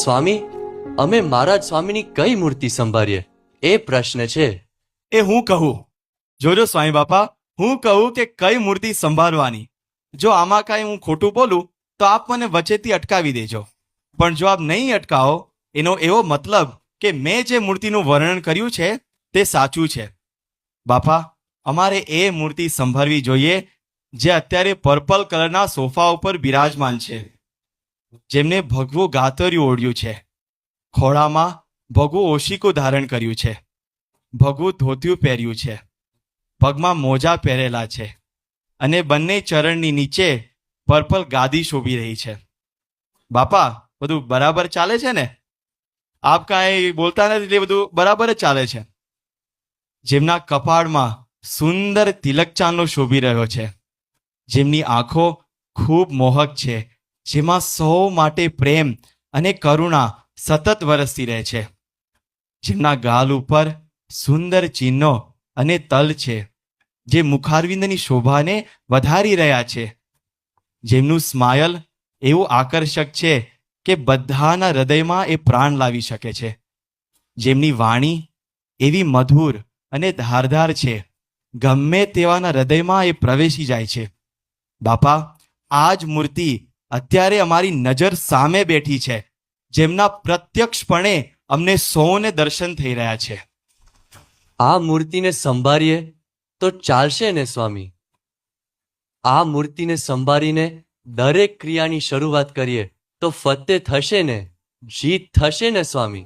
સ્વામી, અમે મહારાજ સ્વામીની કઈ મૂર્તિ સંભાળીએ એ પ્રશ્ન છે. એ હું કહું. જોજો સ્વામી બાપા, હું કહું કે કઈ મૂર્તિ સંભાળવાની. જો આમાં કાંઈ હું ખોટું બોલું તો આપ મને વચ્ચેથી અટકાવી દેજો. પણ જો આપ નહીં અટકાવો એનો એવો મતલબ કે મેં જે મૂર્તિનું વર્ણન કર્યું છે તે સાચું છે. બાપા, અમારે એ મૂર્તિ સંભાળવી જોઈએ જે અત્યારે પર્પલ કલરના સોફા ઉપર બિરાજમાન છે, જેમને ભગવું ગાતરિયું ઓઢ્યું છે, ખોળામાં ભગવું ઓશિકું ધારણ કર્યું છે, ભગવું ધોતિયું પહેર્યું છે, પગમાં મોજા પહેરેલા છે અને બંને ચરણની નીચે પર્પલ ગાદી શોભી રહી છે. બાપા, બધું બરાબર ચાલે છે ને? આપ કાંઈ બોલતા નથી, એટલે બધું બરાબર જ ચાલે છે. જેમના કપાળમાં સુંદર તિલક ચાંદલો શોભી રહ્યો છે, જેમની આંખો ખૂબ મોહક છે, જેમાં સૌ માટે પ્રેમ અને કરુણા સતત વરસતી રહે છે, જેમના ગાલ ઉપર સુંદર ચિહ્નો અને તલ છે, જે મુખારવિંદની શોભાને વધારી રહ્યા છે, જેમનું સ્માયલ એવું આકર્ષક છે કે બધાના હૃદયમાં એ પ્રાણ લાવી શકે છે, જેમની વાણી એવી મધુર અને ધારદાર છે, ગમે તેવાના હૃદયમાં એ પ્રવેશી જાય છે. બાપા, આ જ મૂર્તિ અત્યારે અમારી નજર સામે બેઠી છે, જેમના પ્રત્યક્ષપણે અમને સૌને દર્શન થઈ રહ્યા છે. આ મૂર્તિને સંભાળીએ તો ચાલશે ને સ્વામી? આ મૂર્તિને સંભાળીને દરેક ક્રિયાની શરૂઆત કરીએ તો ફતે થશે ને? જીત થશે ને સ્વામી?